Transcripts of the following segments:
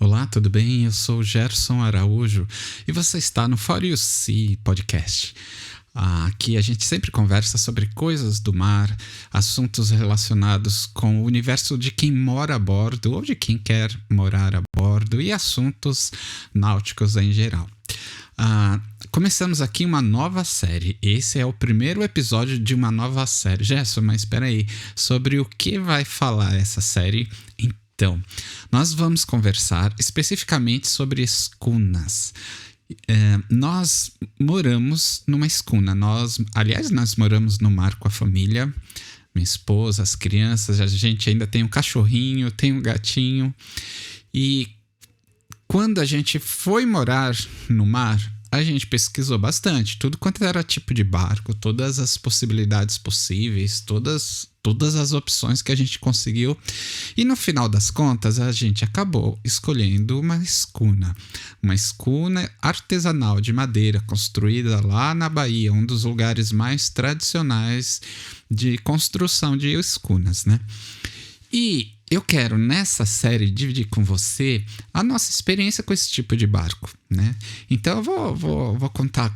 Olá, tudo bem? Eu sou o Gerson Araújo e você está no For You See Podcast. Aqui a gente sempre conversa sobre coisas do mar, assuntos relacionados com o universo de quem mora a bordo ou de quem quer morar a bordo e assuntos náuticos em geral. Começamos aqui uma nova série. Esse é o primeiro episódio de uma nova série. Gerson, mas espera aí, sobre o que vai falar essa série? Então, nós vamos conversar especificamente sobre escunas. Nós moramos numa escuna. Nós moramos no mar com a família, minha esposa, as crianças. A gente ainda tem um cachorrinho, tem um gatinho. E quando a gente foi morar no mar, a gente pesquisou bastante, tudo quanto era tipo de barco, todas as possibilidades possíveis, todas as opções que a gente conseguiu. E no final das contas, a gente acabou escolhendo uma escuna artesanal de madeira, construída lá na Bahia, um dos lugares mais tradicionais de construção de escunas, né? E eu quero, nessa série, dividir com você a nossa experiência com esse tipo de barco, né? Então eu vou contar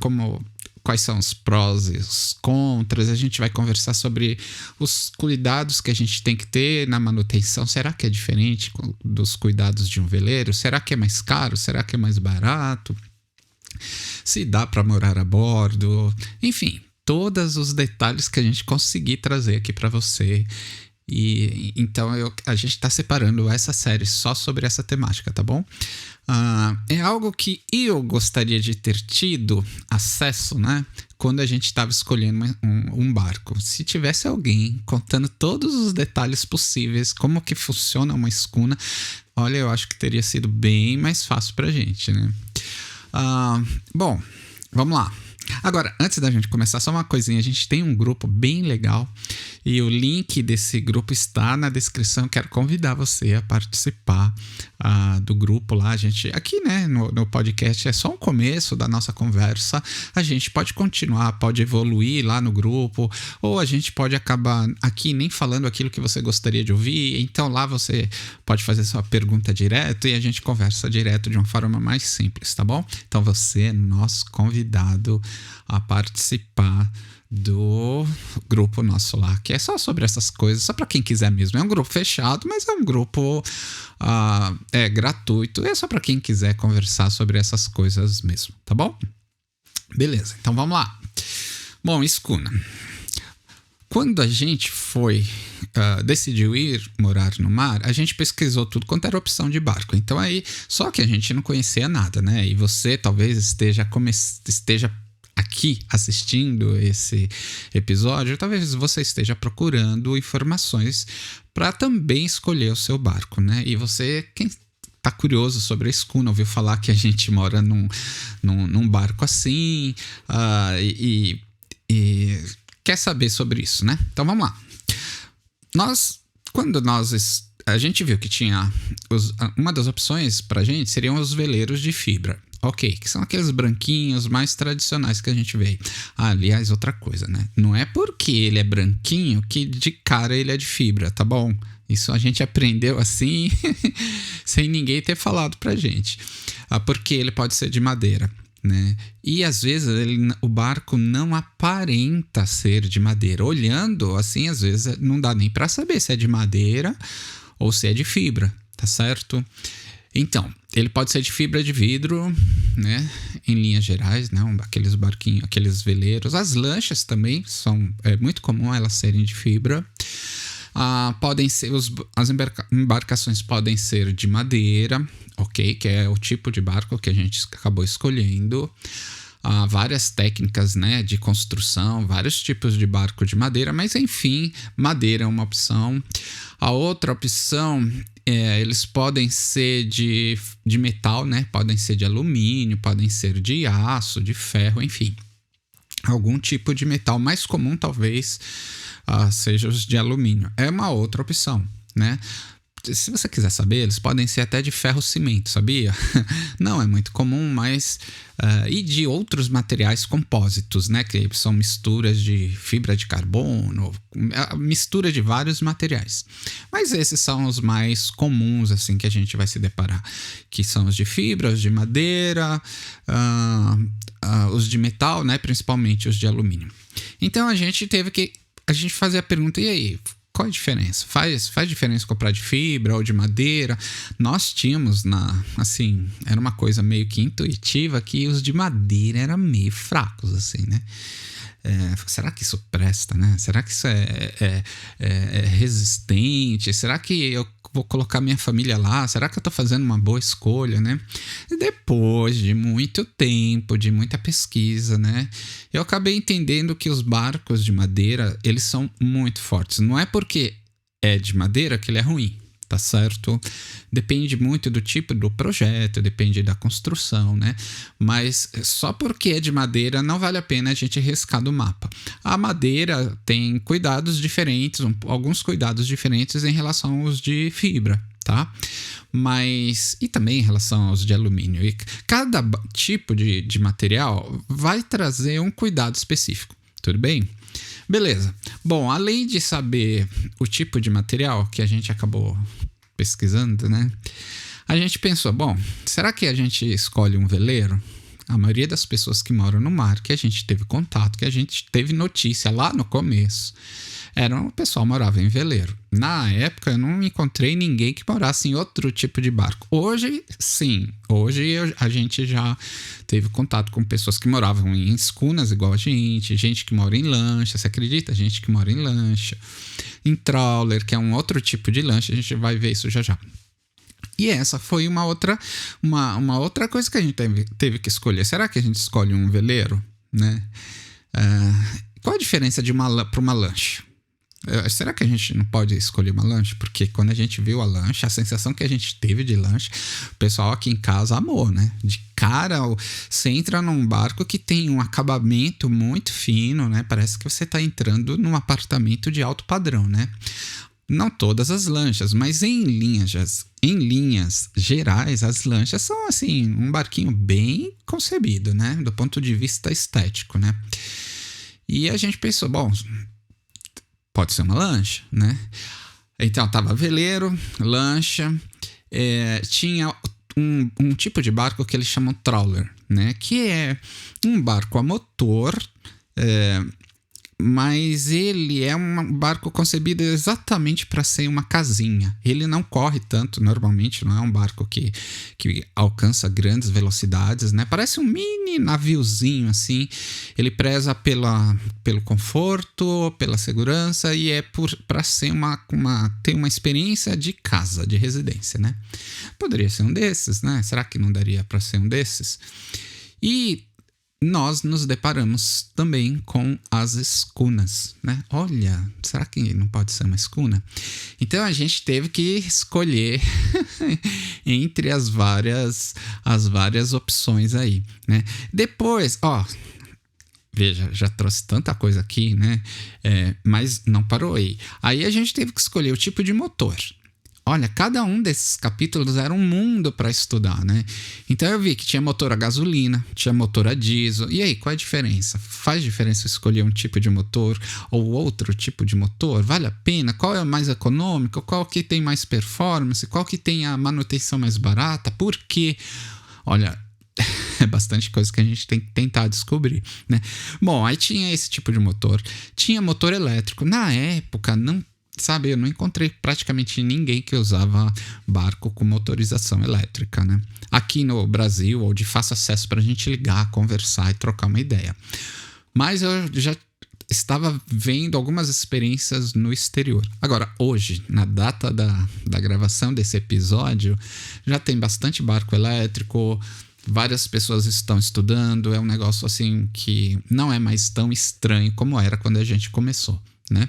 quais são os prós e os contras. A gente vai conversar sobre os cuidados que a gente tem que ter na manutenção. Será que é diferente dos cuidados de um veleiro? Será que é mais caro? Será que é mais barato? Se dá para morar a bordo? Enfim, todos os detalhes que a gente conseguir trazer aqui para você. E então a gente está separando essa série só sobre essa temática, tá bom? É algo que eu gostaria de ter tido acesso, né? Quando a gente estava escolhendo um barco. Se tivesse alguém contando todos os detalhes possíveis, como que funciona uma escuna, olha, eu acho que teria sido bem mais fácil pra gente, né? Bom, vamos lá. Agora, antes da gente começar, só uma coisinha. A gente tem um grupo bem legal e o link desse grupo está na descrição. Quero convidar você a participar do grupo lá. A gente, aqui, né, no podcast é só um começo da nossa conversa. A gente pode continuar, pode evoluir lá no grupo, ou a gente pode acabar aqui nem falando aquilo que você gostaria de ouvir. Então lá você pode fazer sua pergunta direto e a gente conversa direto de uma forma mais simples, tá bom? Então você é nosso convidado a participar do grupo nosso lá, que é só sobre essas coisas, só para quem quiser mesmo. É um grupo fechado, mas é um grupo gratuito, é só para quem quiser conversar sobre essas coisas mesmo, tá bom? Beleza, então vamos lá. Bom, escuna. Quando a gente decidiu ir morar no mar, a gente pesquisou tudo quanto era opção de barco. Então aí, só que a gente não conhecia nada, né? E você talvez esteja aqui assistindo esse episódio, talvez você esteja procurando informações para também escolher o seu barco, né? E você, quem tá curioso sobre a escuna, ouviu falar que a gente mora num barco assim, e quer saber sobre isso, né? Então vamos lá. A gente viu que tinha uma das opções pra gente seriam os veleiros de fibra. Ok, que são aqueles branquinhos mais tradicionais que a gente vê. Aliás, outra coisa, né? Não é porque ele é branquinho que de cara ele é de fibra, tá bom? Isso a gente aprendeu assim, sem ninguém ter falado pra gente. Porque ele pode ser de madeira, né? E às vezes o barco não aparenta ser de madeira. Olhando assim, às vezes não dá nem pra saber se é de madeira ou se é de fibra, tá certo? Então, ele pode ser de fibra de vidro, né? Em linhas gerais, né? Aqueles barquinhos, aqueles veleiros. As lanchas também é muito comum elas serem de fibra. As embarcações podem ser de madeira, ok? Que é o tipo de barco que a gente acabou escolhendo. Há várias técnicas, né, de construção, vários tipos de barco de madeira, mas enfim, madeira é uma opção. A outra opção eles podem ser de metal, né? Podem ser de alumínio, podem ser de aço, de ferro, enfim. Algum tipo de metal. Mais comum talvez seja os de alumínio. É uma outra opção, né? se você quiser saber, eles podem ser até de ferro-cimento, sabia? Não é muito comum, mas... e de outros materiais compósitos, né? Que são misturas de fibra de carbono, mistura de vários materiais. Mas esses são os mais comuns, assim, que a gente vai se deparar. Que são os de fibra, os de madeira, os de metal, né? Principalmente os de alumínio. Então a gente teve que... A gente fazer a pergunta, e aí... Qual a diferença? Faz diferença comprar de fibra ou de madeira? Nós tínhamos assim, era uma coisa meio que intuitiva que os de madeira eram meio fracos, assim, né? Será que isso presta, né? Será que isso é resistente? Será que eu vou colocar minha família lá? Será que eu tô fazendo uma boa escolha, né? E depois de muito tempo, de muita pesquisa, né? Eu acabei entendendo que os barcos de madeira, eles são muito fortes. Não é porque é de madeira que ele é ruim. Tá certo? Depende muito do tipo do projeto, depende da construção, né? Mas só porque é de madeira não vale a pena a gente riscar do mapa. A madeira tem cuidados diferentes, alguns cuidados diferentes em relação aos de fibra, tá? Mas, e também em relação aos de alumínio. E cada tipo de material vai trazer um cuidado específico, tudo bem? Beleza. Bom, além de saber o tipo de material que a gente acabou pesquisando, né? A gente pensou, bom, será que a gente escolhe um veleiro? A maioria das pessoas que moram no mar, que a gente teve contato, que a gente teve notícia lá no começo, o pessoal morava em veleiro. Na época, eu não encontrei ninguém que morasse em outro tipo de barco. Hoje, sim. Hoje, a gente já teve contato com pessoas que moravam em escunas igual a gente que mora em lancha, você acredita? Gente que mora em lancha, em trawler, que é um outro tipo de lancha, a gente vai ver isso já já. E essa foi uma outra coisa que a gente teve que escolher. Será que a gente escolhe um veleiro, né? Qual a diferença para uma lancha? Será que a gente não pode escolher uma lancha? Porque quando a gente viu a lancha, a sensação que a gente teve de lancha, o pessoal aqui em casa amou, né? De cara, você entra num barco que tem um acabamento muito fino, né? Parece que você está entrando num apartamento de alto padrão, né? Não todas as lanchas, mas em linhas gerais, as lanchas são assim, um barquinho bem concebido, né? Do ponto de vista estético, né? E a gente pensou, bom, pode ser uma lancha, né? Então, tava veleiro, lancha, tinha um tipo de barco que eles chamam trawler, né? Que é um barco a motor, mas ele é um barco concebido exatamente para ser uma casinha. Ele não corre tanto, normalmente, não é um barco que alcança grandes velocidades, né? Parece um mini naviozinho, assim. Ele preza pelo conforto, pela segurança e para ser ter uma experiência de casa, de residência, né? Poderia ser um desses, né? Será que não daria para ser um desses? E nós nos deparamos também com as escunas, né? Olha, será que não pode ser uma escuna? Então a gente teve que escolher entre as várias opções aí, né? Depois, veja, já trouxe tanta coisa aqui, né? Mas não parou aí. Aí a gente teve que escolher o tipo de motor. Olha, cada um desses capítulos era um mundo para estudar, né? Então eu vi que tinha motor a gasolina, tinha motor a diesel. E aí, qual é a diferença? Faz diferença escolher um tipo de motor ou outro tipo de motor? Vale a pena? Qual é o mais econômico? Qual que tem mais performance? Qual que tem a manutenção mais barata? Por quê? Olha, é bastante coisa que a gente tem que tentar descobrir, né? Bom, aí tinha esse tipo de motor. Tinha motor elétrico. Na época, eu não encontrei praticamente ninguém que usava barco com motorização elétrica, né? Aqui no Brasil, ou de fácil acesso para a gente ligar, conversar e trocar uma ideia. Mas eu já estava vendo algumas experiências no exterior. Agora, hoje, na data da gravação desse episódio, já tem bastante barco elétrico, várias pessoas estão estudando, é um negócio assim que não é mais tão estranho como era quando a gente começou, né?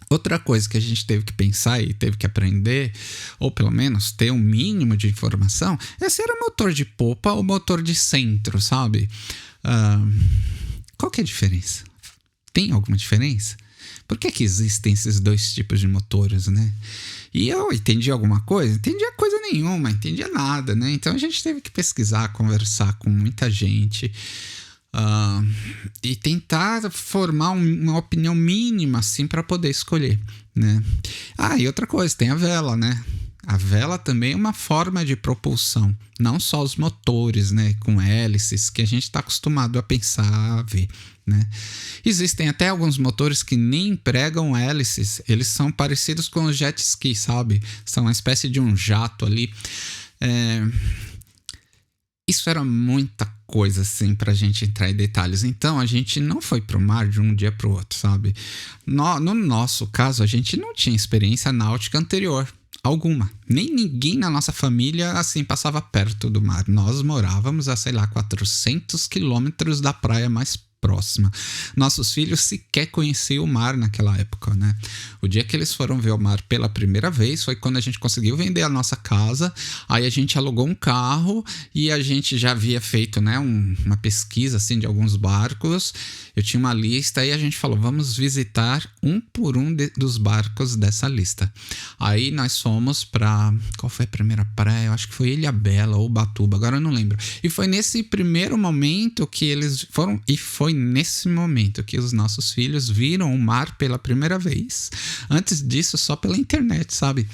Outra coisa que a gente teve que pensar e teve que aprender, ou pelo menos ter um mínimo de informação, é se era motor de popa ou motor de centro, sabe? Qual que é a diferença? Tem alguma diferença? por que existem esses dois tipos de motores, né? E eu entendi alguma coisa? Entendia coisa nenhuma, entendia nada, né? Então a gente teve que pesquisar, conversar com muita gente e tentar formar uma opinião mínima, assim, para poder escolher, né? E outra coisa, tem a vela, né? A vela também é uma forma de propulsão, não só os motores, né, com hélices, que a gente está acostumado a pensar, a ver, né? Existem até alguns motores que nem empregam hélices, eles são parecidos com os jet ski, sabe? São uma espécie de um jato ali. Isso era muita coisa, assim, pra gente entrar em detalhes. Então, a gente não foi pro mar de um dia pro outro, sabe? No nosso caso, a gente não tinha experiência náutica anterior alguma. Nem ninguém na nossa família, assim, passava perto do mar. Nós morávamos a, 400 quilômetros da praia mais próxima. Nossos filhos sequer conheciam o mar naquela época, né? O dia que eles foram ver o mar pela primeira vez foi quando a gente conseguiu vender a nossa casa. Aí a gente alugou um carro e a gente já havia feito, né, uma pesquisa, assim, de alguns barcos. Eu tinha uma lista e a gente falou, vamos visitar um por um dos barcos dessa lista. Aí nós fomos para... Qual foi a primeira praia? Eu acho que foi Ilhabela ou Ubatuba, agora eu não lembro. E foi nesse primeiro momento que eles foram... E foi nesse momento que os nossos filhos viram o mar pela primeira vez. Antes disso, só pela internet, sabe?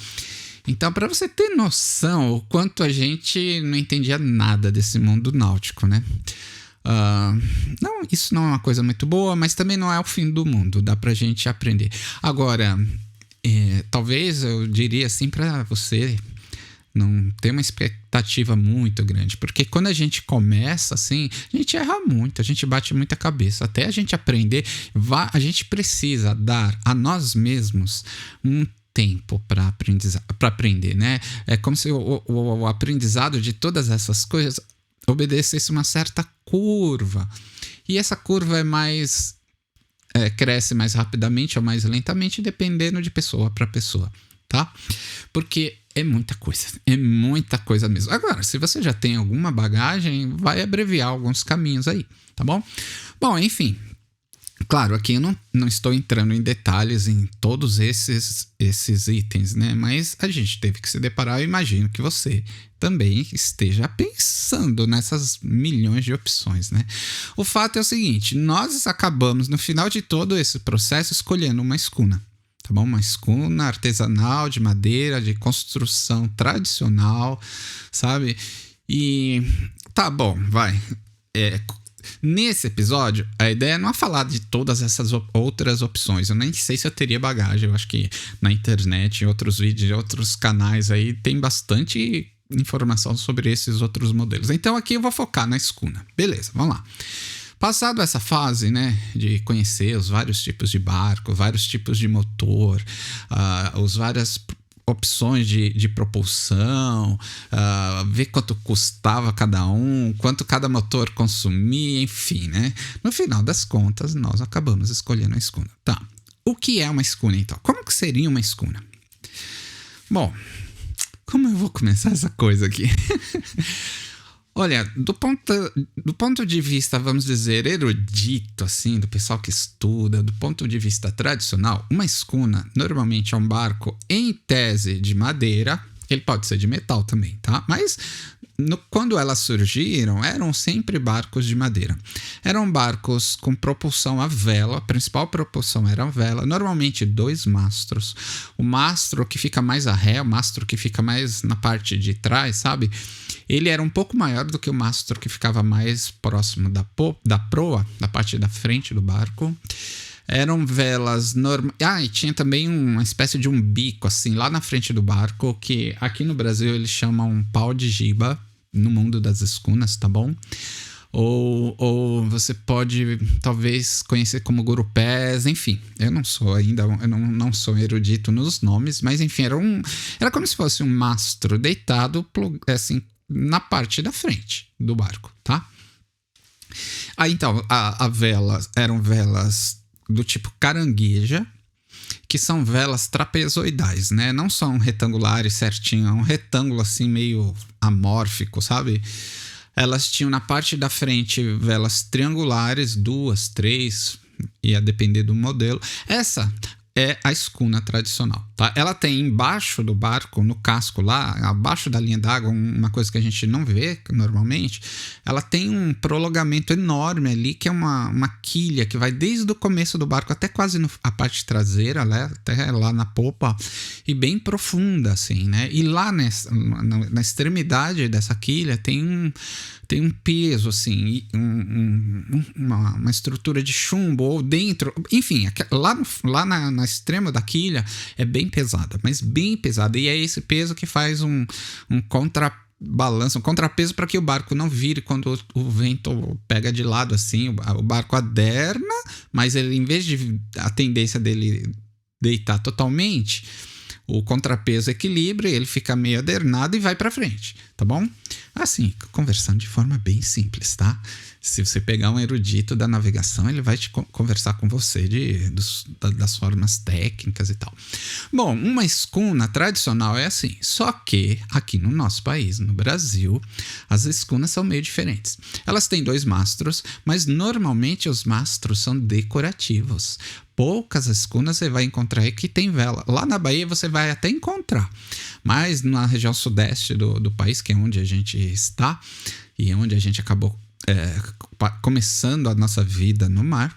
Então, para você ter noção o quanto a gente não entendia nada desse mundo náutico, né? Não, isso não é uma coisa muito boa, mas também não é o fim do mundo. Dá pra gente aprender. Agora, talvez eu diria assim para você não ter uma expectativa muito grande, porque quando a gente começa assim, a gente erra muito, a gente bate muita cabeça, até a gente aprender, a gente precisa dar a nós mesmos um tempo para aprender, né? É como se o aprendizado de todas essas coisas obedecesse uma certa curva, e essa curva é mais cresce mais rapidamente ou mais lentamente, dependendo de pessoa para pessoa, tá? Porque é muita coisa mesmo. Agora, se você já tem alguma bagagem, vai abreviar alguns caminhos aí, tá bom? Bom, enfim, claro, aqui eu não estou entrando em detalhes em todos esses itens, né? Mas a gente teve que se deparar, eu imagino que você também esteja pensando nessas milhões de opções, né? O fato é o seguinte, nós acabamos, no final de todo esse processo, escolhendo uma escuna. Tá bom? Uma escuna artesanal de madeira, de construção tradicional, sabe? E tá bom, vai. Nesse episódio, a ideia não é falar de todas essas outras opções. Eu nem sei se eu teria bagagem. Eu acho que na internet, em outros vídeos, em outros canais aí, tem bastante informação sobre esses outros modelos. Então aqui eu vou focar na escuna. Beleza, vamos lá. Passado essa fase, né, de conhecer os vários tipos de barco, vários tipos de motor, as várias opções de propulsão, ver quanto custava cada um, quanto cada motor consumia, enfim, né? No final das contas, nós acabamos escolhendo a escuna. Tá, o que é uma escuna, então? Como que seria uma escuna? Bom, como eu vou começar essa coisa aqui? Olha, do ponto de vista, vamos dizer, erudito, assim, do pessoal que estuda, do ponto de vista tradicional, uma escuna normalmente é um barco em tese de madeira, ele pode ser de metal também, tá? Mas quando elas surgiram, eram sempre barcos de madeira. Eram barcos com propulsão a vela, a principal propulsão era a vela, normalmente 2 mastros. O mastro que fica mais a ré, o mastro que fica mais na parte de trás, sabe? Ele era um pouco maior do que o mastro que ficava mais próximo da proa, da parte da frente do barco. Eram velas normais. E tinha também uma espécie de um bico, assim, lá na frente do barco, que aqui no Brasil eles chamam pau de giba, no mundo das escunas, tá bom? Ou você pode, talvez, conhecer como gurupés, enfim. Eu não sou erudito nos nomes, mas enfim, era como se fosse um mastro deitado, assim, na parte da frente do barco, tá? Aí, então, eram velas do tipo carangueja, que são velas trapezoidais, né? Não são retangulares certinho, é um retângulo assim meio amórfico, sabe? Elas tinham na parte da frente velas triangulares, 2, 3, ia depender do modelo. Essa é a escuna tradicional, tá? Ela tem embaixo do barco, no casco lá, abaixo da linha d'água, uma coisa que a gente não vê normalmente, ela tem um prolongamento enorme ali, que é uma quilha que vai desde o começo do barco até quase a parte traseira, né? Até lá na popa, e bem profunda, assim, né? E lá na extremidade dessa quilha tem um peso, assim, uma estrutura de chumbo, ou dentro, enfim, lá na extrema da quilha é bem pesada, mas bem pesada, e é esse peso que faz um contrabalanço, um contrapeso para que o barco não vire quando o vento pega de lado, assim, o barco aderna, mas ele, em vez de a tendência dele deitar totalmente, o contrapeso equilibra, ele fica meio adernado e vai para frente, tá bom? Assim, conversando de forma bem simples, tá? Se você pegar um erudito da navegação, ele vai te conversar com você das formas técnicas e tal. Bom, uma escuna tradicional é assim, só que aqui no nosso país, no Brasil, as escunas são meio diferentes. Elas têm 2 mastros, mas normalmente os mastros são decorativos. Poucas escunas você vai encontrar aí que tem vela. Lá na Bahia você vai até encontrar, mas na região sudeste do país, que é onde a gente está e onde a gente acabou começando a nossa vida no mar,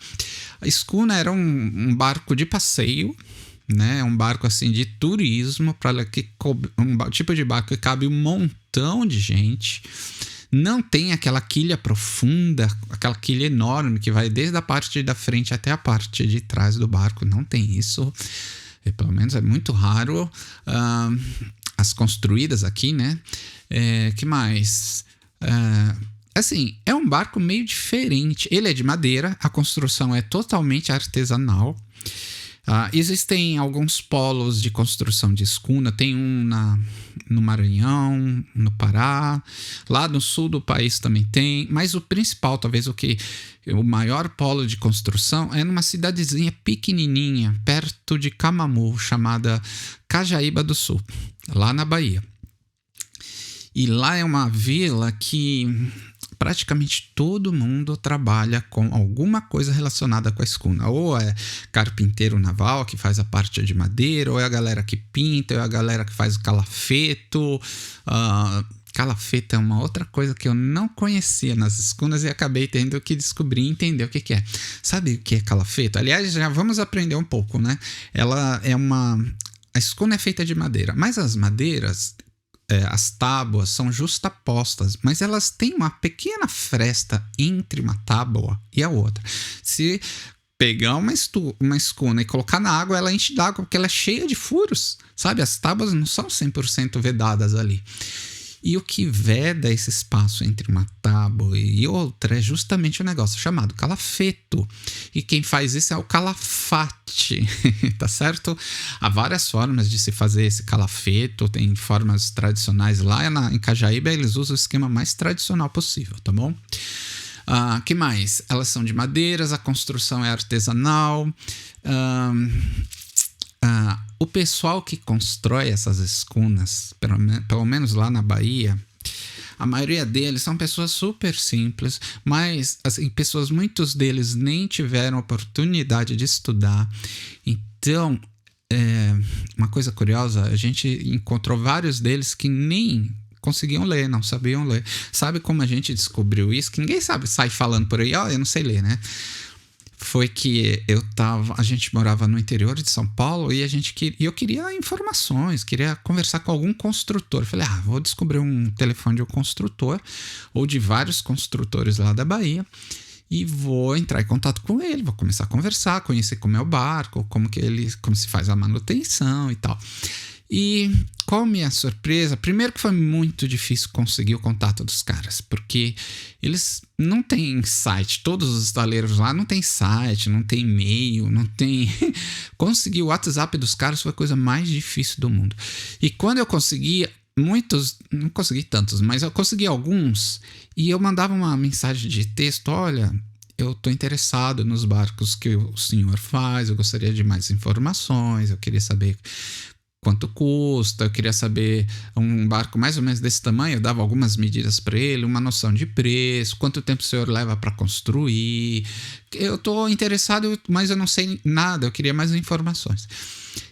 a escuna era um barco de passeio, né? Um barco assim de turismo, um tipo de barco que cabe um montão de gente. Não tem aquela quilha profunda, aquela quilha enorme que vai desde a parte da frente até a parte de trás do barco. Não tem isso. Pelo menos é muito raro. As construídas aqui, né? Que mais? Assim, é um barco meio diferente. Ele é de madeira, a construção é totalmente artesanal. Existem alguns polos de construção de escuna, tem um no Maranhão, no Pará, lá no sul do país também tem, mas o principal, talvez o maior polo de construção é numa cidadezinha pequenininha, perto de Camamu, chamada Cajaíba do Sul, lá na Bahia. E lá é uma vila que praticamente todo mundo trabalha com alguma coisa relacionada com a escuna. Ou é carpinteiro naval, que faz a parte de madeira, ou é a galera que pinta, ou é a galera que faz o calafeto. Calafeto é uma outra coisa que eu não conhecia nas escunas e acabei tendo que descobrir e entender o que é. Sabe o que é calafeto? Aliás, já vamos aprender um pouco, né? A escuna é feita de madeira, mas as madeiras, as tábuas são justapostas, mas elas têm uma pequena fresta entre uma tábua e a outra. Se pegar uma escuna e colocar na água, ela enche d'água, porque ela é cheia de furos, sabe? As tábuas não são 100% vedadas ali. E o que veda esse espaço entre uma tábua e outra é justamente um negócio chamado calafeto. E quem faz isso é o calafate, tá certo? Há várias formas de se fazer esse calafeto, tem formas tradicionais. Lá em Cajaíba eles usam o esquema mais tradicional possível, tá bom? Que mais? Elas são de madeiras, a construção é artesanal. O pessoal que constrói essas escunas, pelo menos lá na Bahia, a maioria deles são pessoas super simples, mas assim, muitos deles nem tiveram oportunidade de estudar. Então, uma coisa curiosa, a gente encontrou vários deles que nem conseguiam ler, não sabiam ler. Sabe como a gente descobriu isso? Que ninguém sai falando por aí, eu não sei ler, né? Foi que a gente morava no interior de São Paulo e eu queria informações, queria conversar com algum construtor. Eu falei, vou descobrir um telefone de um construtor ou de vários construtores lá da Bahia e vou entrar em contato com ele, vou começar a conversar, conhecer como é o barco, como se faz a manutenção e tal. E qual a minha surpresa? Primeiro que foi muito difícil conseguir o contato dos caras, porque eles não têm site, todos os estaleiros lá não tem site, não tem e-mail, não tem... Conseguir o WhatsApp dos caras foi a coisa mais difícil do mundo. E quando eu consegui, não consegui tantos, mas eu consegui alguns, e eu mandava uma mensagem de texto, olha, eu estou interessado nos barcos que o senhor faz, eu gostaria de mais informações, eu queria saber quanto custa, eu queria saber um barco mais ou menos desse tamanho, eu dava algumas medidas para ele, uma noção de preço, quanto tempo o senhor leva para construir. Eu estou interessado, mas eu não sei nada, eu queria mais informações.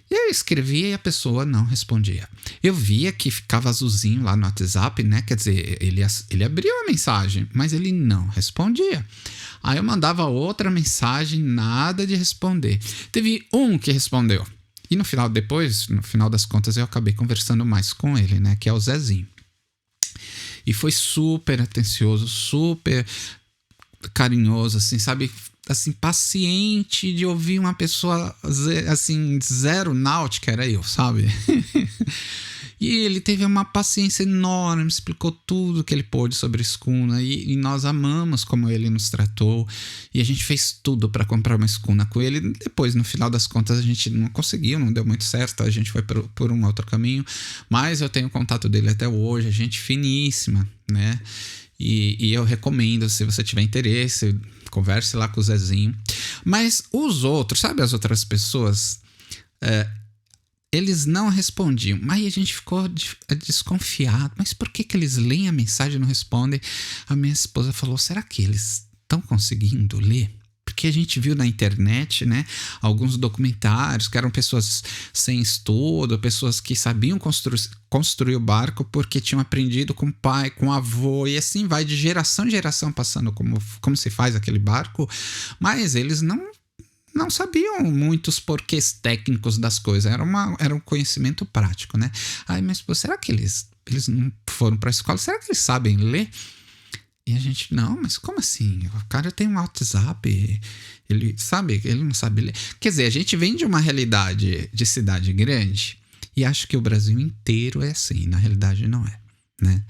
Eu escrevia e a pessoa não respondia. Eu via que ficava azulzinho lá no WhatsApp, né? Quer dizer, ele abriu a mensagem, mas ele não respondia. Aí eu mandava outra mensagem, nada de responder. Teve um que respondeu. E no final das contas, eu acabei conversando mais com ele, né? Que é o Zezinho. E foi super atencioso, super carinhoso, assim, sabe? Assim, paciente de ouvir uma pessoa, assim, zero náutica, era eu, sabe? E ele teve uma paciência enorme, explicou tudo que ele pôde sobre a escuna, e nós amamos como ele nos tratou, e a gente fez tudo para comprar uma escuna com ele. Depois, no final das contas, a gente não conseguiu, não deu muito certo, a gente foi por um outro caminho, mas eu tenho contato dele até hoje, gente finíssima, né? E eu recomendo, se você tiver interesse, converse lá com o Zezinho. Mas os outros, sabe, as outras pessoas, eles não respondiam. Mas a gente ficou desconfiado. Mas por que eles leem a mensagem e não respondem? A minha esposa falou, será que eles estão conseguindo ler? Porque a gente viu na internet, né, alguns documentários que eram pessoas sem estudo, pessoas que sabiam construir o barco porque tinham aprendido com o pai, com o avô, e assim vai de geração em geração passando como se faz aquele barco, mas eles não sabiam muitos porquês técnicos das coisas, era um conhecimento prático, né? Aí, mas pô, será que eles não foram para a escola? Será que eles sabem ler? E a gente, não, mas como assim? O cara tem um WhatsApp, ele não sabe ler. Quer dizer, a gente vem de uma realidade de cidade grande e acho que o Brasil inteiro é assim, na realidade não é, né?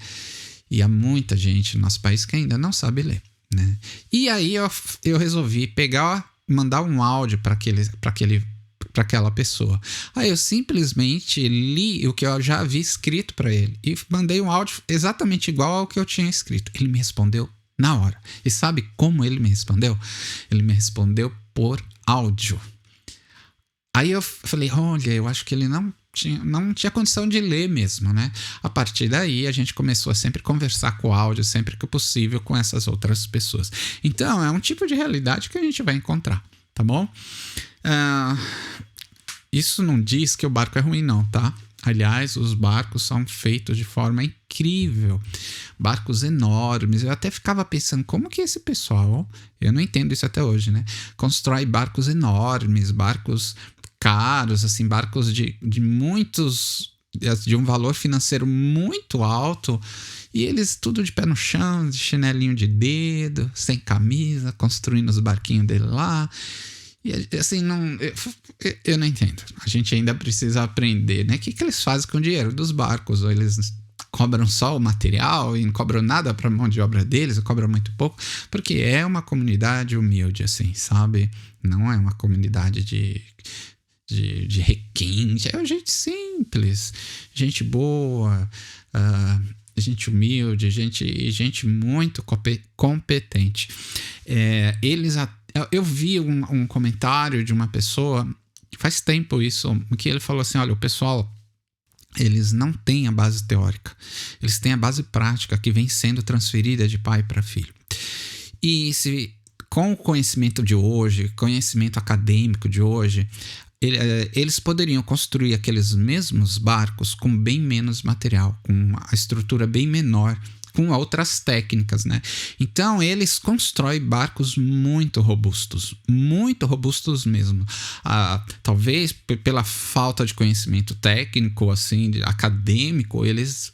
E há muita gente no nosso país que ainda não sabe ler, né? E aí eu resolvi mandar um áudio para aquela pessoa. Aí eu simplesmente li o que eu já havia escrito para ele e mandei um áudio exatamente igual ao que eu tinha escrito. Ele me respondeu na hora. E sabe como ele me respondeu? Ele me respondeu por áudio. Aí eu falei, olha, eu acho que ele não tinha condição de ler mesmo, né? A partir daí, a gente começou a sempre conversar com áudio, sempre que possível, com essas outras pessoas. Então, é um tipo de realidade que a gente vai encontrar, tá bom? Isso não diz que o barco é ruim, não, tá? Aliás, os barcos são feitos de forma incrível. Barcos enormes. Eu até ficava pensando, como que esse pessoal, eu não entendo isso até hoje, né? Constrói barcos enormes, barcos caros, assim, barcos de um valor financeiro muito alto, e eles tudo de pé no chão, de chinelinho de dedo, sem camisa, construindo os barquinhos dele lá. E assim, eu não entendo. A gente ainda precisa aprender, né? O que eles fazem com o dinheiro dos barcos? Ou eles cobram só o material e não cobram nada para a mão de obra deles, ou cobram muito pouco? Porque é uma comunidade humilde, assim, sabe? Não é uma comunidade de requinte. É gente simples, gente boa, gente humilde, gente muito competente. Eu vi um comentário de uma pessoa, faz tempo isso, que ele falou assim, olha, o pessoal, eles não têm a base teórica, eles têm a base prática que vem sendo transferida de pai para filho. E com o conhecimento de hoje, conhecimento acadêmico de hoje, eles poderiam construir aqueles mesmos barcos com bem menos material, com a estrutura bem menor, com outras técnicas, né? Então, eles constroem barcos muito robustos mesmo. Talvez pela falta de conhecimento técnico, assim, acadêmico, eles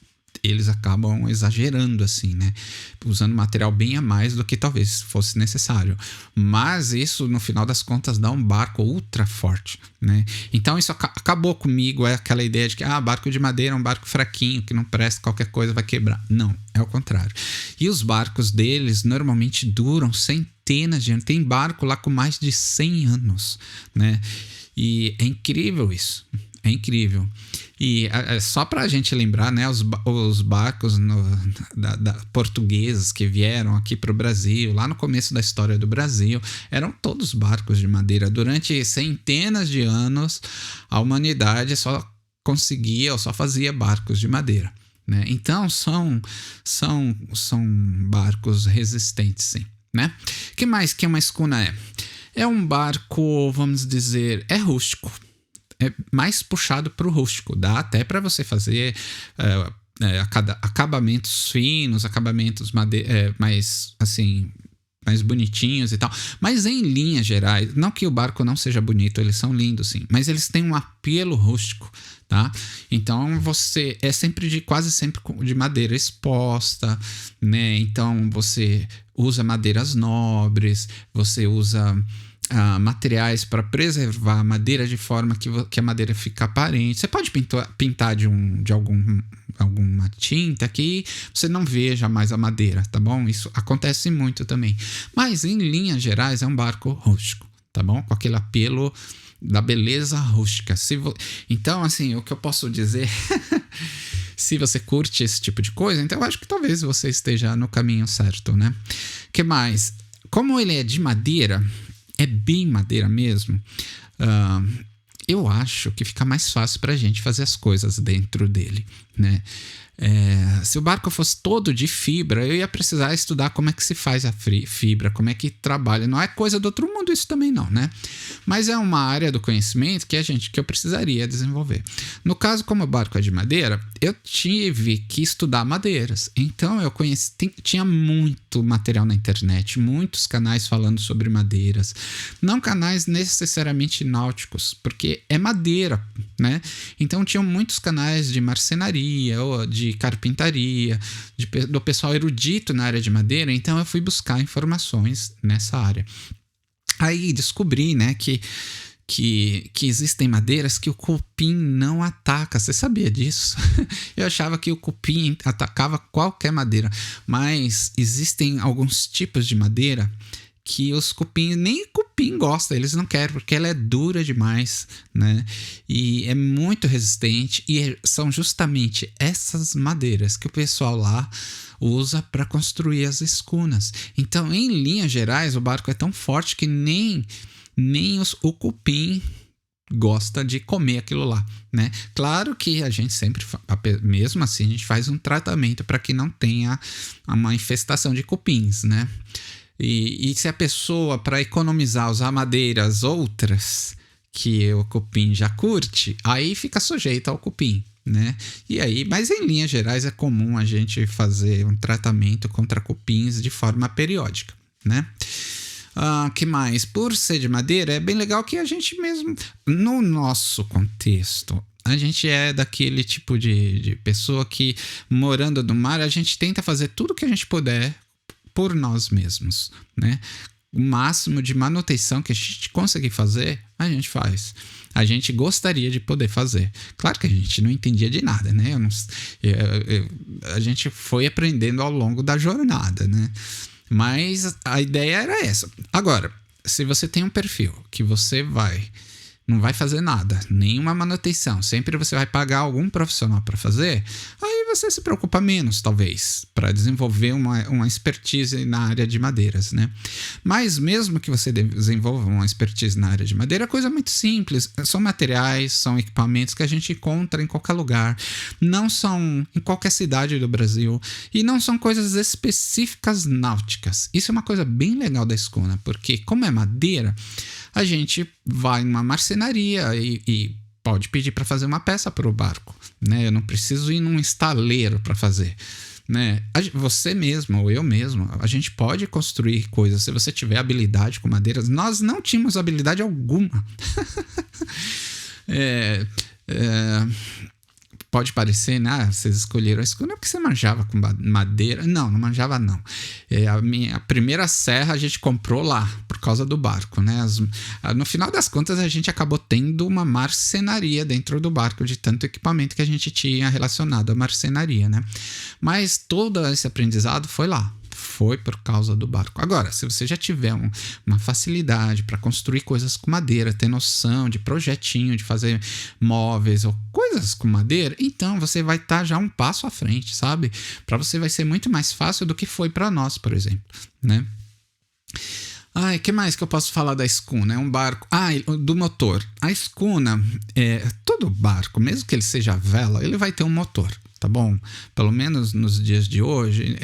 acabam exagerando, assim, né? Usando material bem a mais do que talvez fosse necessário. Mas isso, no final das contas, dá um barco ultra forte, né? Então, isso acabou comigo, aquela ideia de que barco de madeira é um barco fraquinho, que não presta, qualquer coisa vai quebrar. Não, é o contrário. E os barcos deles, normalmente, duram centenas de anos. Tem barco lá com mais de 100 anos, né? E é incrível isso. É incrível. E só para a gente lembrar, né, os barcos portugueses que vieram aqui para o Brasil, lá no começo da história do Brasil, eram todos barcos de madeira. Durante centenas de anos, a humanidade só conseguia ou só fazia barcos de madeira, né? Então são barcos resistentes, sim, né? Que mais que uma escuna é? É um barco, vamos dizer, é rústico. É mais puxado para o rústico. Dá até para você fazer acabamentos finos, acabamentos mais assim, mais bonitinhos e tal. Mas em linhas gerais, não que o barco não seja bonito, eles são lindos sim, mas eles têm um apelo rústico, tá? Então você é quase sempre de madeira exposta, né? Então você usa madeiras nobres, você usa materiais para preservar a madeira de forma que a madeira fique aparente. Você pode pintar de alguma tinta que você não veja mais a madeira, tá bom? Isso acontece muito também. Mas em linhas gerais é um barco rústico, tá bom? Com aquele apelo da beleza rústica. Então, assim, o que eu posso dizer... Se você curte esse tipo de coisa, então eu acho que talvez você esteja no caminho certo, né? Que mais? Como ele é de madeira, é bem madeira mesmo, eu acho que fica mais fácil pra gente fazer as coisas dentro dele, né? Se o barco fosse todo de fibra, eu ia precisar estudar como é que se faz a fibra, como é que trabalha. Não é coisa do outro mundo isso também não, né? Mas é uma área do conhecimento que eu precisaria desenvolver. No caso, como o barco é de madeira, eu tive que estudar madeiras. Então eu tinha muito material na internet, muitos canais falando sobre madeiras. Não canais necessariamente náuticos, porque é madeira, né? Então tinham muitos canais de marcenaria ou de carpintaria, do pessoal erudito na área de madeira. Então eu fui buscar informações nessa área. Aí descobri, né, que existem madeiras que o cupim não ataca. Você sabia disso? Eu achava que o cupim atacava qualquer madeira, mas existem alguns tipos de madeira que os cupins, nem cupim gosta, eles não querem, porque ela é dura demais, né? E é muito resistente, e são justamente essas madeiras que o pessoal lá usa para construir as escunas. Então, em linhas gerais, o barco é tão forte que nem o cupim gosta de comer aquilo lá, né? Claro que a gente sempre, mesmo assim, a gente faz um tratamento para que não tenha uma infestação de cupins, né? E se a pessoa, para economizar, usar madeiras outras que o cupim já curte, aí fica sujeito ao cupim, né? E aí, mas em linhas gerais é comum a gente fazer um tratamento contra cupins de forma periódica, né? Que mais? Por ser de madeira, é bem legal que a gente mesmo, no nosso contexto, a gente é daquele tipo de pessoa que, morando no mar, a gente tenta fazer tudo que a gente puder por nós mesmos, né? O máximo de manutenção que a gente conseguir fazer, a gente faz. A gente gostaria de poder fazer. Claro que a gente não entendia de nada, né? A gente foi aprendendo ao longo da jornada, né? Mas a ideia era essa. Agora, se você tem um perfil que você não vai fazer nada, nenhuma manutenção, sempre você vai pagar algum profissional para fazer, aí você se preocupa menos, talvez, para desenvolver uma expertise na área de madeiras, né? Mas mesmo que você desenvolva uma expertise na área de madeira, é coisa muito simples. São materiais, são equipamentos que a gente encontra em qualquer lugar, não são em qualquer cidade do Brasil, e não são coisas específicas náuticas. Isso é uma coisa bem legal da escuna, porque como é madeira, a gente vai numa marcenaria e pode pedir para fazer uma peça para o barco, né? Eu não preciso ir num estaleiro para fazer, né? Você mesmo ou eu mesmo, a gente pode construir coisas se você tiver habilidade com madeiras. Nós não tínhamos habilidade alguma. Pode parecer, né? Vocês escolheram a escuna porque você manjava com madeira. Não manjava não. A primeira serra a gente comprou lá, por causa do barco, né? No final das contas, a gente acabou tendo uma marcenaria dentro do barco, de tanto equipamento que a gente tinha relacionado à marcenaria, né? Mas todo esse aprendizado foi lá. Foi por causa do barco. Agora, se você já tiver uma facilidade para construir coisas com madeira, ter noção de projetinho, de fazer móveis ou coisas com madeira, então você vai estar já um passo à frente, sabe? Para você vai ser muito mais fácil do que foi para nós, por exemplo, né? Ai, que mais que eu posso falar da escuna? É um barco. Do motor. A escuna, todo barco, mesmo que ele seja vela, ele vai ter um motor, tá bom? Pelo menos nos dias de hoje.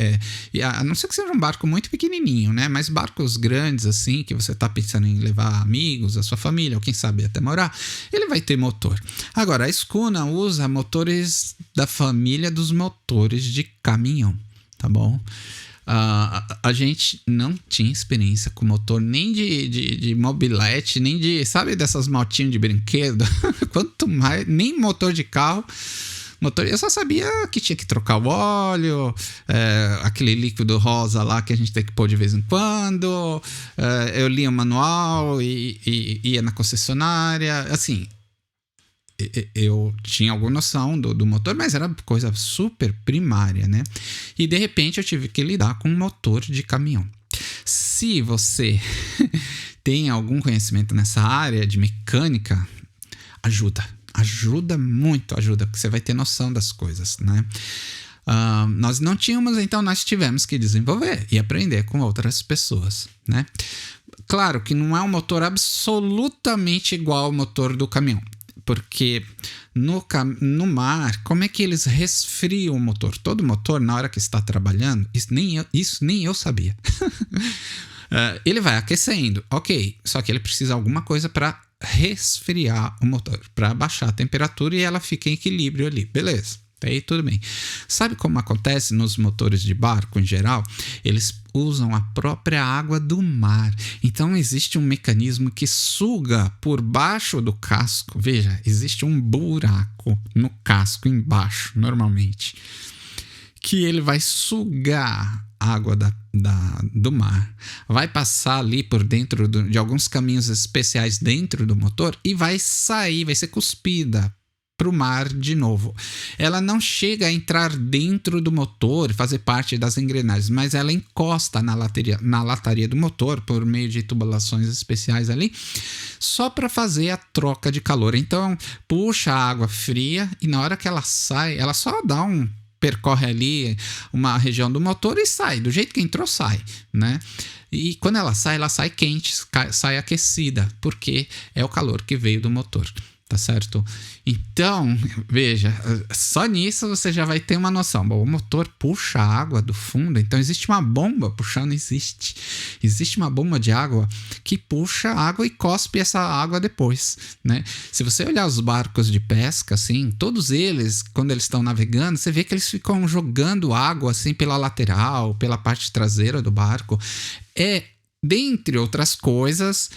E a não ser que seja um barco muito pequenininho, né? Mas barcos grandes, assim, que você tá pensando em levar amigos, a sua família, ou quem sabe até morar, ele vai ter motor. Agora, a escuna usa motores da família dos motores de caminhão, tá bom? A gente não tinha experiência com motor nem de mobilete, nem de, sabe, dessas motinhas de brinquedo. Quanto mais, nem motor de carro. Eu só sabia que tinha que trocar o óleo, aquele líquido rosa lá que a gente tem que pôr de vez em quando. Eu lia o manual e ia na concessionária. Assim, eu tinha alguma noção do motor, mas era coisa super primária, né? E de repente eu tive que lidar com um motor de caminhão. Se você tem algum conhecimento nessa área de mecânica, ajuda muito, porque você vai ter noção das coisas, né? Nós não tínhamos, então nós tivemos que desenvolver e aprender com outras pessoas, né? Claro que não é um motor absolutamente igual ao motor do caminhão, porque no mar, como é que eles resfriam o motor? Todo motor, na hora que está trabalhando, isso nem eu sabia. Ele vai aquecendo, ok, só que ele precisa de alguma coisa para resfriar o motor, para baixar a temperatura e ela fica em equilíbrio ali, beleza. Aí tudo bem. Sabe como acontece nos motores de barco em geral? Eles usam a própria água do mar. Então existe um mecanismo que suga por baixo do casco. Veja, existe um buraco no casco embaixo, normalmente, que ele vai sugar água do mar, vai passar ali por dentro de alguns caminhos especiais dentro do motor e vai sair, vai ser cuspida para o mar de novo. Ela não chega a entrar dentro do motor e fazer parte das engrenagens, mas ela encosta na lataria do motor por meio de tubulações especiais ali, só para fazer a troca de calor. Então, puxa a água fria e na hora que ela sai, ela só percorre ali uma região do motor e sai. Do jeito que entrou, sai, né? E quando ela sai quente, sai aquecida, porque é o calor que veio do motor. Tá certo? Então, veja, só nisso você já vai ter uma noção. Bom, o motor puxa a água do fundo, então existe uma bomba puxando, existe uma bomba de água que puxa a água e cospe essa água depois, né? Se você olhar os barcos de pesca, assim, todos eles, quando eles estão navegando, você vê que eles ficam jogando água, assim, pela lateral, pela parte traseira do barco. Dentre outras coisas,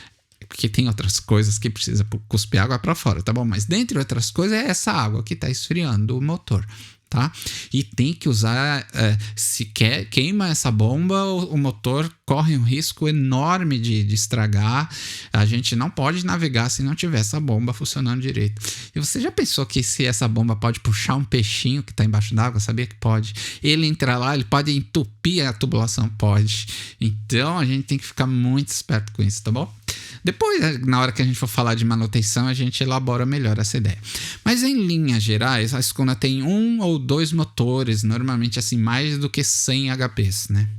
porque tem outras coisas que precisa cuspir água para fora, tá bom? Mas dentre outras coisas é essa água que tá esfriando o motor, tá? E tem que usar, se queima essa bomba, o motor corre um risco enorme de estragar. A gente não pode navegar se não tiver essa bomba funcionando direito. E você já pensou que se essa bomba pode puxar um peixinho que tá embaixo d'água? Sabia que pode. Ele entrar lá, ele pode entupir a tubulação? Pode. Então a gente tem que ficar muito esperto com isso, tá bom? Depois, na hora que a gente for falar de manutenção, a gente elabora melhor essa ideia. Mas em linhas gerais, a escuna tem 1 ou 2 motores, normalmente assim, mais do que 100 HPs, né?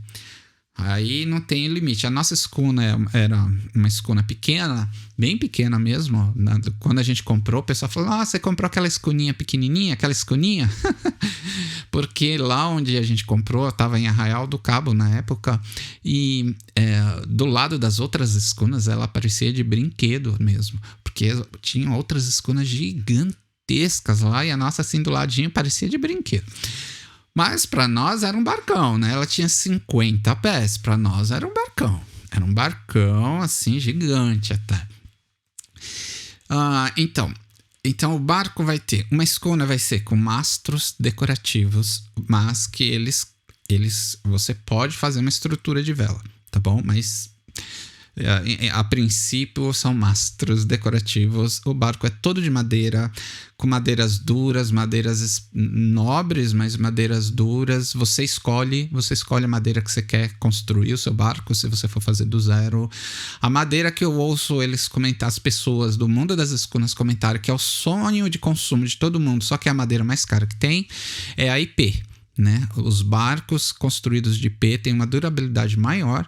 Aí não tem limite. A nossa escuna era uma escuna pequena, bem pequena mesmo. Quando a gente comprou, o pessoal falou: você comprou aquela escuninha pequenininha, aquela escuninha? Porque lá onde a gente comprou, estava em Arraial do Cabo na época, e do lado das outras escunas ela parecia de brinquedo mesmo, porque tinham outras escunas gigantescas lá e a nossa assim do ladinho parecia de brinquedo. Mas para nós era um barcão, né? Ela tinha 50 pés, para nós era um barcão. Era um barcão assim gigante até. Então o barco vai ter, uma escuna vai ser com mastros decorativos, mas que eles você pode fazer uma estrutura de vela, tá bom? Mas a princípio são mastros decorativos. O barco é todo de madeira, com madeiras duras, madeiras nobres, mas madeiras duras. Você escolhe a madeira que você quer construir o seu barco, se você for fazer do zero. A madeira que eu ouço eles comentar, as pessoas do mundo das escunas comentarem que é o sonho de consumo de todo mundo, só que é a madeira mais cara que tem, é a IP. né? Os barcos construídos de P têm uma durabilidade maior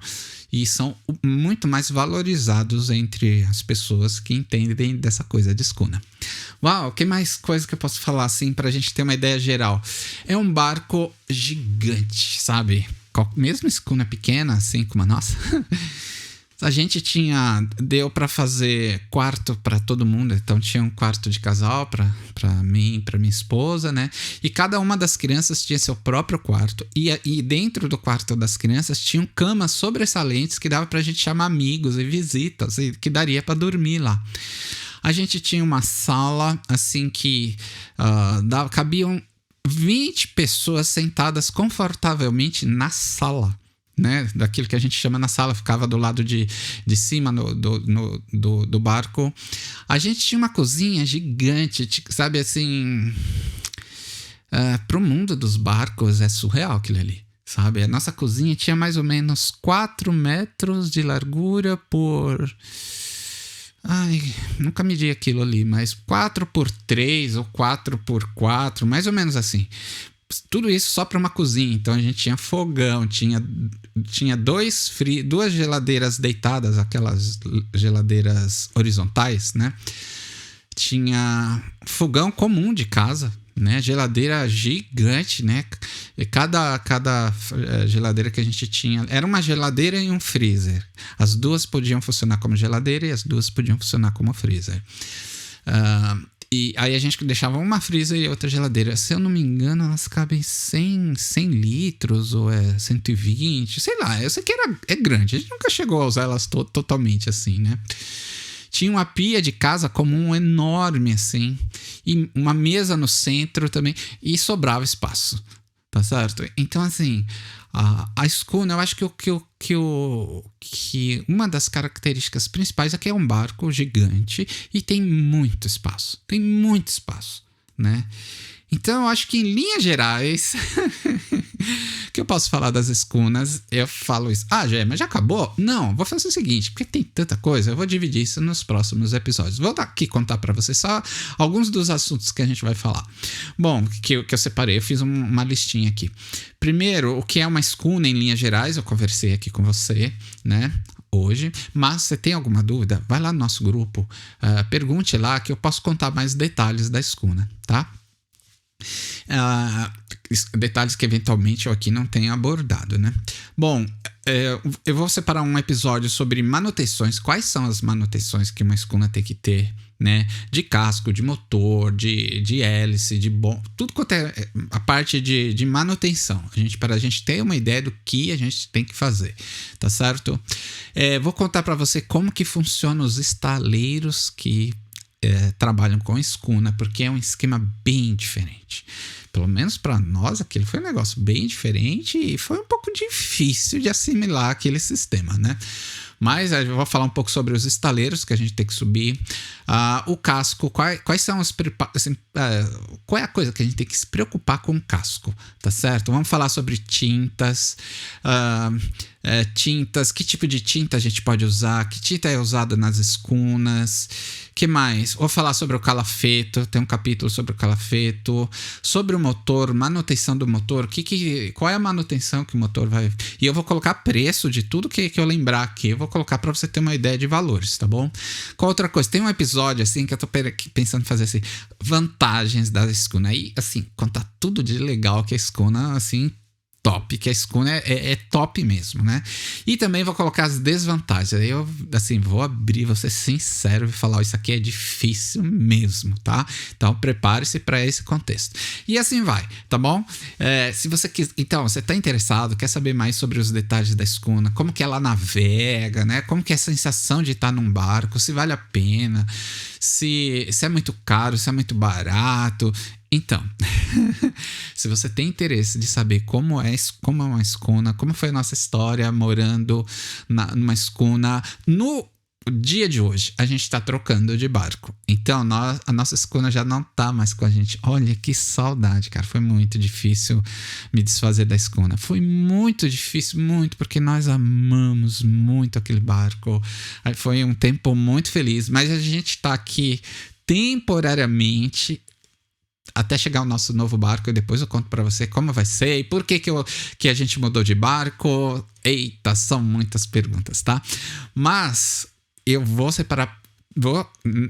e são muito mais valorizados entre as pessoas que entendem dessa coisa de escuna. Uau, que mais coisa que eu posso falar assim pra gente ter uma ideia geral? É um barco gigante, sabe? Mesmo escuna pequena, assim como a nossa, a gente deu pra fazer quarto pra todo mundo. Então tinha um quarto de casal pra mim, pra minha esposa, né? E cada uma das crianças tinha seu próprio quarto. E dentro do quarto das crianças tinham camas sobressalentes que dava pra gente chamar amigos e visitas, e que daria pra dormir lá. A gente tinha uma sala assim que cabiam 20 pessoas sentadas confortavelmente na sala, né? Daquilo que a gente chama na sala, ficava do lado de cima do barco. A gente tinha uma cozinha gigante, sabe assim, pro mundo dos barcos é surreal aquilo ali, sabe? A nossa cozinha tinha mais ou menos 4 metros de largura por... nunca medi aquilo ali, mas 4x3 ou 4x4, mais ou menos assim. Tudo isso só para uma cozinha. Então a gente tinha fogão, tinha duas geladeiras deitadas, aquelas geladeiras horizontais, né? Tinha fogão comum de casa, né? Geladeira gigante, né? E cada geladeira que a gente tinha era uma geladeira e um freezer. As duas podiam funcionar como geladeira e as duas podiam funcionar como freezer. E aí a gente deixava uma freezer e outra geladeira. Se eu não me engano, elas cabem 100 litros ou 120, sei lá. Eu sei que é grande. A gente nunca chegou a usar elas totalmente assim, né? Tinha uma pia de casa comum enorme assim. E uma mesa no centro também. E sobrava espaço. Tá certo? Então, assim, a escuna, eu acho que uma das características principais é que é um barco gigante e tem muito espaço. Tem muito espaço, né? Então, eu acho que em linhas gerais, que eu posso falar das escunas, eu falo isso. Gé, mas já acabou? Não, vou fazer o seguinte, porque tem tanta coisa, eu vou dividir isso nos próximos episódios. Vou aqui contar para vocês só alguns dos assuntos que a gente vai falar. Bom, que eu separei, eu fiz uma listinha aqui. Primeiro, o que é uma escuna em linhas gerais, eu conversei aqui com você, né? Hoje, mas se tem alguma dúvida, vai lá no nosso grupo, pergunte lá que eu posso contar mais detalhes da escuna, tá? Detalhes que eventualmente eu aqui não tenho abordado, né? Bom, eu vou separar um episódio sobre manutenções. Quais são as manutenções que uma escuna tem que ter, né? De casco, de motor, de hélice, tudo quanto é a parte de manutenção. Para a gente ter uma ideia do que a gente tem que fazer, tá certo? Vou contar para você como que funcionam os estaleiros que trabalham com escuna, porque é um esquema bem diferente. Pelo menos para nós, aquele foi um negócio bem diferente e foi um pouco difícil de assimilar aquele sistema, né? Mas eu vou falar um pouco sobre os estaleiros que a gente tem que subir. O casco, quais são os... Assim, qual é a coisa que a gente tem que se preocupar com o casco, tá certo? Vamos falar sobre tintas. Tintas, que tipo de tinta a gente pode usar, que tinta é usada nas escunas, que mais? Vou falar sobre o calafeto, tem um capítulo sobre o calafeto, sobre o motor, manutenção do motor, qual é a manutenção que o motor vai... E eu vou colocar preço de tudo que eu lembrar aqui, eu vou colocar para você ter uma ideia de valores, tá bom? Qual outra coisa? Tem um episódio assim que eu tô pensando em fazer assim, vantagens da escuna, aí assim, contar tudo de legal que a escuna, assim, top, que a escuna é top mesmo, né? E também vou colocar as desvantagens. Aí eu, assim, vou abrir, vou ser sincero e falar, isso aqui é difícil mesmo, tá? Então prepare-se para esse contexto. E assim vai, tá bom? Se você então, você tá interessado, quer saber mais sobre os detalhes da escuna, como que ela navega, né? Como que é a sensação de estar num barco, se vale a pena, se é muito caro, se é muito barato. Então, se você tem interesse de saber como é uma escuna, como foi a nossa história morando numa escuna, no dia de hoje a gente tá trocando de barco. Então, a nossa escuna já não tá mais com a gente. Olha que saudade, cara. Foi muito difícil me desfazer da escuna. Foi muito difícil, muito, porque nós amamos muito aquele barco. Foi um tempo muito feliz, mas a gente tá aqui temporariamente até chegar o nosso novo barco, e depois eu conto pra você como vai ser e por que a gente mudou de barco. Eita, são muitas perguntas, tá? Mas eu vou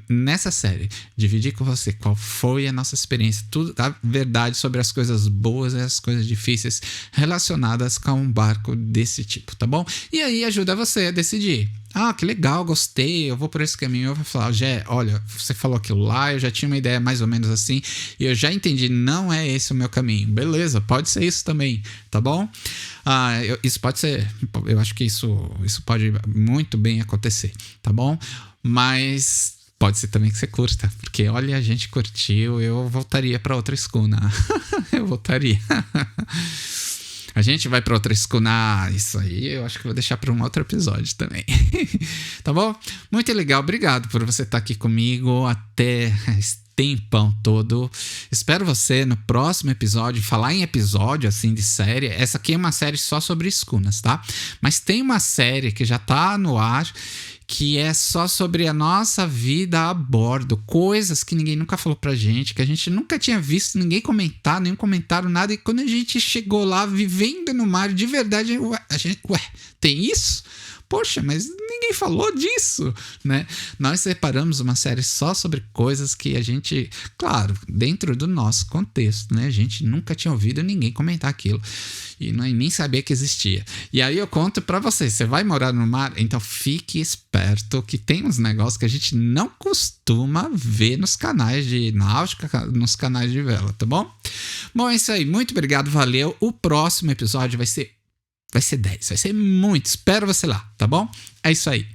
nessa série dividir com você qual foi a nossa experiência, tudo, a verdade sobre as coisas boas e as coisas difíceis relacionadas com um barco desse tipo, tá bom? E aí ajuda você a decidir. Ah, que legal, gostei, eu vou por esse caminho. Eu vou falar, Gé, olha, você falou aquilo lá, eu já tinha uma ideia mais ou menos assim, e eu já entendi, não é esse o meu caminho. Beleza, pode ser isso também, tá bom? Isso pode ser, eu acho que isso pode muito bem acontecer, tá bom? Mas pode ser também que você curta, porque olha, a gente curtiu, eu voltaria para outra escuna. Eu voltaria. A gente vai para outra escuna. Isso aí eu acho que vou deixar para um outro episódio também. Tá bom? Muito legal. Obrigado por você estar aqui comigo até esse tempão todo. Espero você no próximo episódio. Falar em episódio assim de série. Essa aqui é uma série só sobre escunas, tá? Mas tem uma série que já tá no ar, que é só sobre a nossa vida a bordo, coisas que ninguém nunca falou pra gente, que a gente nunca tinha visto ninguém comentar, nenhum comentário, nada, e quando a gente chegou lá, vivendo no mar, de verdade, tem isso? Poxa, mas ninguém falou disso, né? Nós separamos uma série só sobre coisas que a gente, claro, dentro do nosso contexto, né? A gente nunca tinha ouvido ninguém comentar aquilo e nem sabia que existia. E aí eu conto pra você vai morar no mar? Então fique esperto que tem uns negócios que a gente não costuma ver nos canais de náutica, nos canais de vela, tá bom? Bom, é isso aí. Muito obrigado, valeu. O próximo episódio vai ser 10, vai ser muito. Espero você lá, tá bom? É isso aí.